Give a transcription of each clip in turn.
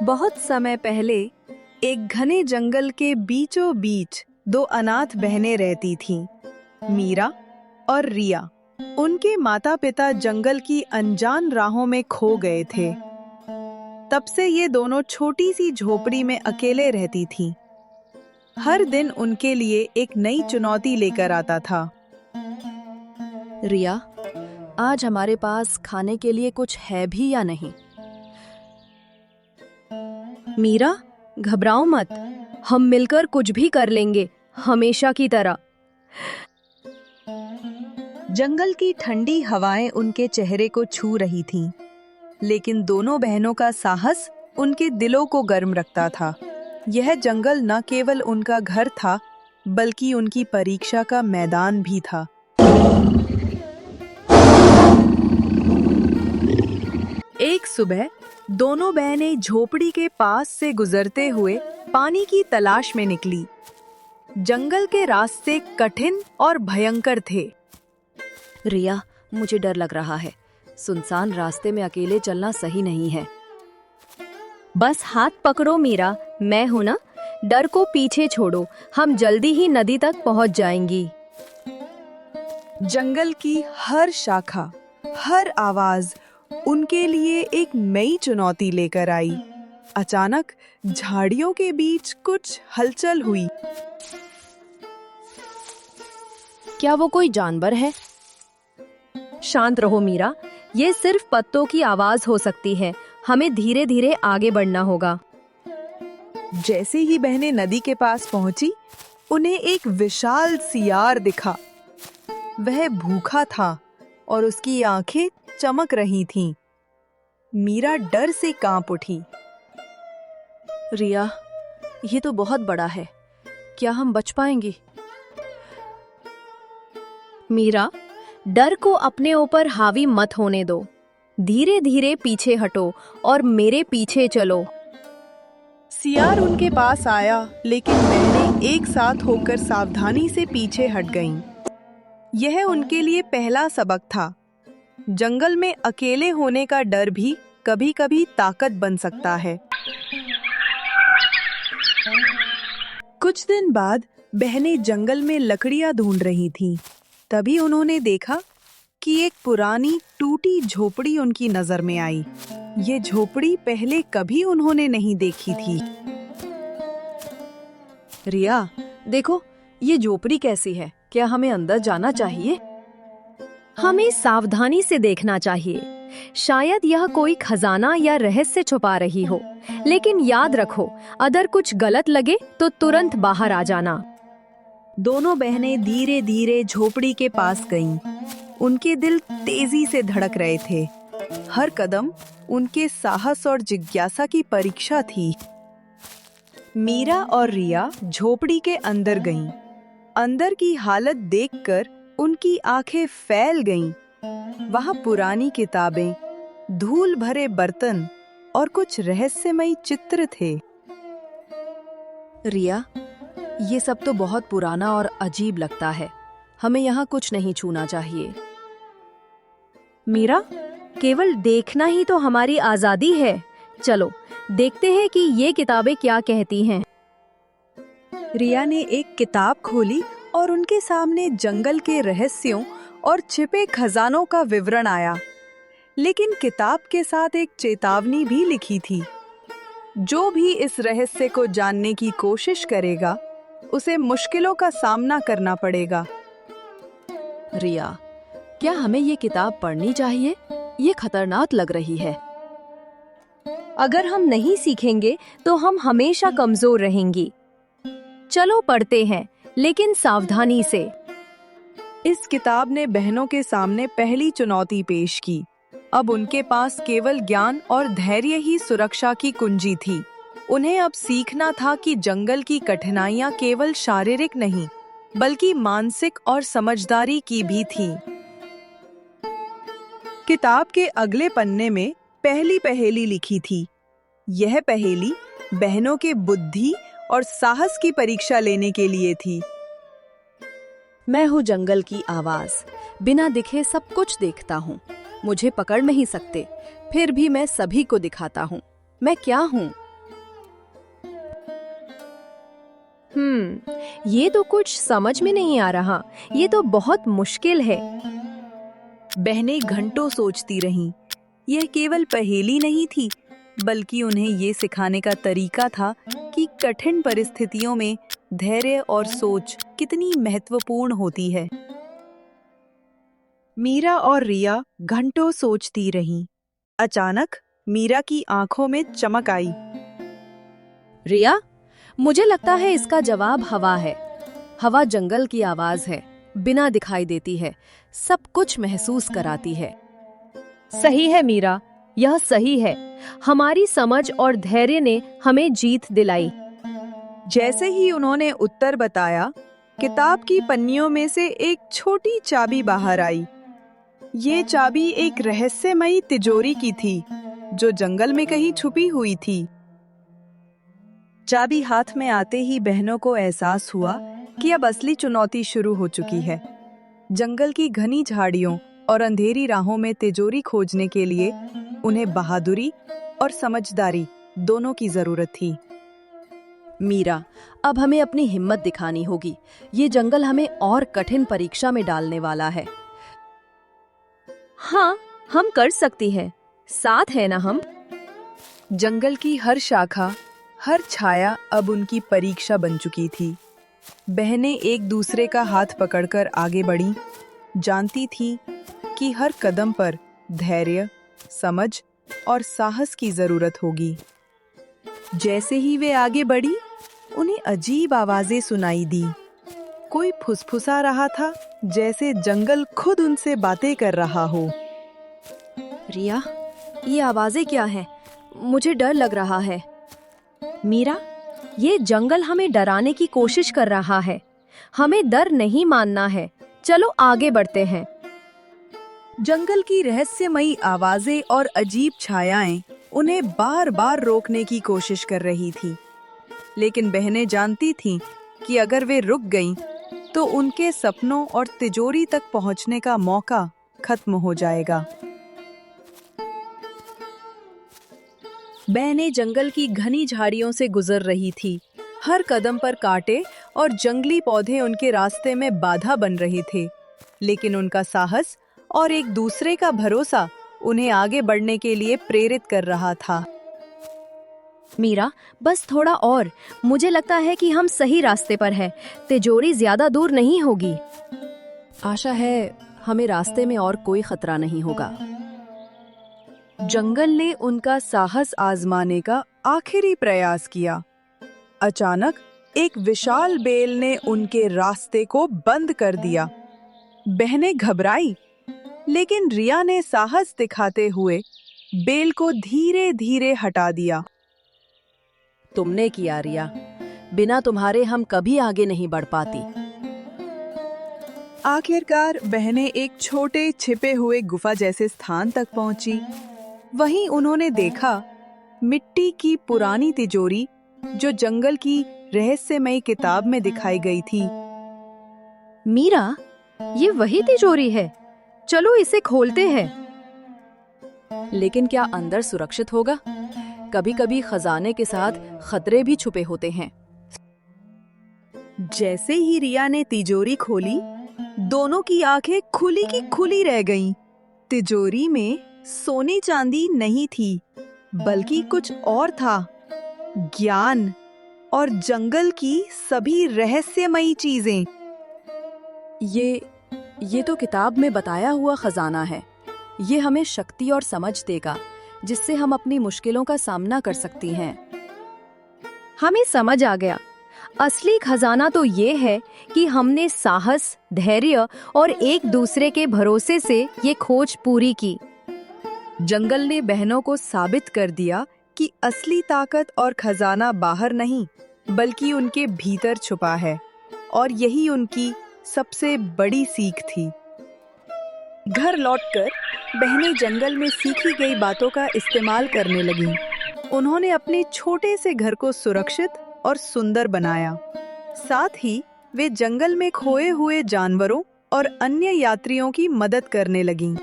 बहुत समय पहले एक घने जंगल के बीचों बीच दो अनाथ बहनें रहती थीं, मीरा और रिया। उनके माता पिता जंगल की अनजान राहों में खो गए थे। तब से ये दोनों छोटी सी झोपड़ी में अकेले रहती थीं। हर दिन उनके लिए एक नई चुनौती लेकर आता था। रिया, आज हमारे पास खाने के लिए कुछ है भी या नहीं? मीरा, घबराओ मत, हम मिलकर कुछ भी कर लेंगे, हमेशा की तरह। जंगल की ठंडी हवाएं उनके चेहरे को छू रही थीं, लेकिन दोनों बहनों का साहस उनके दिलों को गर्म रखता था। यह जंगल न केवल उनका घर था, बल्कि उनकी परीक्षा का मैदान भी था। एक सुबह दोनों बहनें झोपड़ी के पास से गुजरते हुए पानी की तलाश में निकली। जंगल के रास्ते कठिन और भयंकर थे। रिया, मुझे डर लग रहा है। सुनसान रास्ते में अकेले चलना सही नहीं है। बस हाथ पकड़ो मीरा, मैं हूं ना। डर को पीछे छोड़ो, हम जल्दी ही नदी तक पहुंच जाएंगी। जंगल की हर शाखा, हर आवाज उनके लिए एक नई चुनौती लेकर आई। अचानक झाड़ियों के बीच कुछ हलचल हुई। क्या वो कोई जानवर है? शांत रहो मीरा, ये सिर्फ पत्तों की आवाज हो सकती है। हमें धीरे धीरे आगे बढ़ना होगा। जैसे ही बहनें नदी के पास पहुंची, उन्हें एक विशाल सियार दिखा। वह भूखा था और उसकी आंखें चमक रही थीं। मीरा डर से कांप उठी। रिया, ये तो बहुत बड़ा है। क्या हम बच पाएंगे? मीरा, डर को अपने ऊपर हावी मत होने दो। धीरे धीरे पीछे हटो और मेरे पीछे चलो। सियार उनके पास आया, लेकिन बहनें एक साथ होकर सावधानी से पीछे हट गईं। यह उनके लिए पहला सबक था। जंगल में अकेले होने का डर भी कभी-कभी ताकत बन सकता है। कुछ दिन बाद बहनें जंगल में लकड़ियां ढूंढ रही थीं। तभी उन्होंने देखा कि एक पुरानी टूटी झोपड़ी उनकी नजर में आई। ये झोपड़ी पहले कभी उन्होंने नहीं देखी थी। रिया, देखो, ये झोपड़ी कैसी है? क्या हमें अंदर जाना चाहिए? हमें सावधानी से देखना चाहिए। शायद यह कोई खजाना या रहस्य छुपा रही हो। लेकिन याद रखो, अगर कुछ गलत लगे तो तुरंत बाहर आ जाना। दोनों बहनें धीरे धीरे झोपड़ी के पास गईं। उनके दिल तेजी से धड़क रहे थे। हर कदम उनके साहस और जिज्ञासा की परीक्षा थी। मीरा और रिया झोपड़ी के अंदर गईं। अंदर की हालत देखकर उनकी आंखें फैल गईं। वहां पुरानी किताबें, धूल भरे बर्तन और कुछ रहस्यमयी चित्र थे। रिया, ये सब तो बहुत पुराना और अजीब लगता है। हमें यहाँ कुछ नहीं छूना चाहिए। मीरा, केवल देखना ही तो हमारी आजादी है। चलो देखते हैं कि ये किताबें क्या कहती हैं। रिया ने एक किताब खोली और उनके सामने जंगल के रहस्यों और छिपे खजानों का विवरण आया। लेकिन किताब के साथ एक चेतावनी भी लिखी थी। जो भी इस रहस्य को जानने की कोशिश करेगा, उसे मुश्किलों का सामना करना पड़ेगा। रिया, क्या हमें ये किताब पढ़नी चाहिए? ये खतरनाक लग रही है। अगर हम नहीं सीखेंगे तो हम हमेशा कमजोर रहेंगी। चलो पढ़ते हैं, लेकिन सावधानी से। इस किताब ने बहनों के सामने पहली चुनौती पेश की। अब उनके पास केवल ज्ञान और धैर्य ही सुरक्षा की कुंजी थी। उन्हें अब सीखना था कि जंगल की कठिनाइयां केवल शारीरिक नहीं, बल्कि मानसिक और समझदारी की भी थी। किताब के अगले पन्ने में पहली पहेली लिखी थी। यह पहेली बहनों के बुद्धि और साहस की परीक्षा लेने के लिए थी। मैं हूँ जंगल की आवाज, बिना दिखे सब कुछ देखता हूँ। मुझे पकड़ नहीं सकते, फिर भी मैं सभी को दिखाता हूँ मैं क्या हूँ। ये तो कुछ समझ में नहीं आ रहा। ये तो बहुत मुश्किल है। बहनें घंटों सोचती रहीं। यह केवल पहेली नहीं थी, बल्कि उन्हें ये सिखाने का तरीका था कि कठिन परिस्थितियों में धैर्य और सोच कितनी महत्वपूर्ण होती है। मीरा और रिया घंटों सोचती रहीं। अचानक मीरा की आंखों में चमक आई। रिया, मुझे लगता है इसका जवाब हवा है। हवा जंगल की आवाज है, बिना दिखाई देती है, सब कुछ महसूस कराती है। सही है मीरा, यह सही है। हमारी समझ और धैर्य ने हमें जीत दिलाई। जैसे ही उन्होंने उत्तर बताया, किताब की पन्नियों में से एक छोटी चाबी बाहर आई। ये चाबी एक रहस्यमयी तिजोरी की थी, जो जंगल में कहीं छुपी हुई थी। चाबी हाथ में आते ही बहनों को एहसास हुआ कि अब असली चुनौती शुरू हो चुकी है। जंगल की घनी झाड़ियों और अंधेरी राहों में तिजोरी खोजने के लिए उन्हें बहादुरी और समझदारी दोनों की जरूरत थी। मीरा, अब हमें अपनी हिम्मत दिखानी होगी। ये जंगल हमें और कठिन परीक्षा में डालने वाला है। हाँ, हम कर सकती हैं। साथ है ना हम। जंगल की हर शाखा, हर छाया अब उनकी परीक्षा बन चुकी थी। बहनें एक दूसरे का हाथ पकड़कर आगे बढ़ीं, जानती थीं कि हर कदम पर धैर्य, समझ और साहस की जरूरत होगी। जैसे ही वे आगे बढ़ी, उन्हें अजीब आवाजें सुनाई दी। कोई फुसफुसा रहा था, जैसे जंगल खुद उनसे बातें कर रहा हो। रिया, ये आवाजें क्या हैं? मुझे डर लग रहा है। मीरा, ये जंगल हमें डराने की कोशिश कर रहा है। हमें डर नहीं मानना है। चलो आगे बढ़ते हैं। जंगल की रहस्यमयी आवाजें और अजीब छायाएं उन्हें बार-बार रोकने की कोशिश कर रही थी, लेकिन बहनें जानती थीं कि अगर वे रुक गईं, तो उनके सपनों और तिजोरी तक पहुंचने का मौका खत्म हो जाएगा। बहनें जंगल की घनी झाड़ियों से गुजर रही थी। हर कदम पर कांटे और जंगली पौधे उनके रास्ते में बाधा बन रहे थे, लेकिन उनका साहस और एक दूसरे का भरोसा उन्हें आगे बढ़ने के लिए प्रेरित कर रहा था। मीरा, बस थोड़ा और। मुझे लगता है कि हम सही रास्ते पर हैं। तिजोरी ज्यादा दूर नहीं होगी। आशा है हमें रास्ते में और कोई खतरा नहीं होगा। जंगल ने उनका साहस आजमाने का आखिरी प्रयास किया। अचानक एक विशाल बेल ने उनके रास्ते को बंद कर दिया। बहनें घबराई, लेकिन रिया ने साहस दिखाते हुए बेल को धीरे-धीरे हटा दिया। तुमने किया रिया, बिना तुम्हारे हम कभी आगे नहीं बढ़ पाती। आखिरकार बहनें एक छोटे छिपे हुए गुफा जैसे स्थान तक पहुंची। वहीं उन्होंने देखा मिट्टी की पुरानी तिजोरी, जो जंगल की रहस्यमयी किताब में दिखाई गई थी। मीरा, ये वही तिजोरी है। चलो इसे खोलते हैं। लेकिन क्या अंदर सुरक्षित होगा? कभी-कभी खजाने के साथ खतरे भी छुपे होते हैं। जैसे ही रिया ने तिजोरी खोली, दोनों की आंखें खुली की खुली रह गईं। तिजोरी में सोने चांदी नहीं थी, बल्कि कुछ और था। ज्ञान और जंगल की सभी रहस्यमयी चीजें। ये तो किताब में बताया हुआ खजाना है। ये हमें शक्ति और समझ देगा, जिससे हम अपनी मुश्किलों का सामना कर सकती हैं। हमें समझ आ गया। असली खजाना तो ये है कि हमने साहस, धैर्य और एक दूसरे के भरोसे से ये खोज पूरी की। जंगल ने बहनों को साबित कर दिया कि असली ताकत और खजाना बाहर नहीं, बल्कि उनके भीतर छुपा है, और यही उनकी सबसे बड़ी सीख थी। घर लौटकर बहनें जंगल में सीखी गई बातों का इस्तेमाल करने लगीं। उन्होंने अपने छोटे से घर को सुरक्षित और सुंदर बनाया। साथ ही वे जंगल में खोए हुए जानवरों और अन्य यात्रियों की मदद करने लगीं।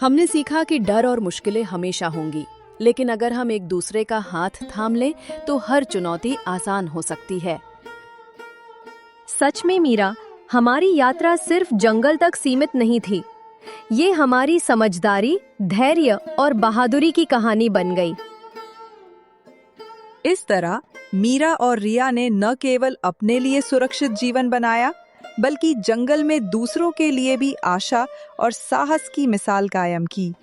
हमने सीखा कि डर और मुश्किलें हमेशा होंगी, लेकिन अगर हम एक दूसरे का हाथ थाम लें तो हर चुनौती आसान हो सकती है। सच में मीरा, हमारी यात्रा सिर्फ जंगल तक सीमित नहीं थी। ये हमारी समझदारी, धैर्य और बहादुरी की कहानी बन गई। इस तरह मीरा और रिया ने न केवल अपने लिए सुरक्षित जीवन बनाया, बल्कि जंगल में दूसरों के लिए भी आशा और साहस की मिसाल कायम की।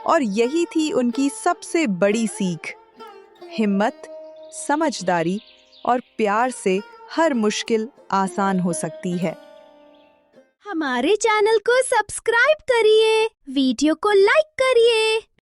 और यही थी उनकी सबसे बड़ी सीख। हिम्मत, समझदारी और प्यार से हर मुश्किल आसान हो सकती है। हमारे चैनल को सब्सक्राइब करिए, वीडियो को लाइक करिए।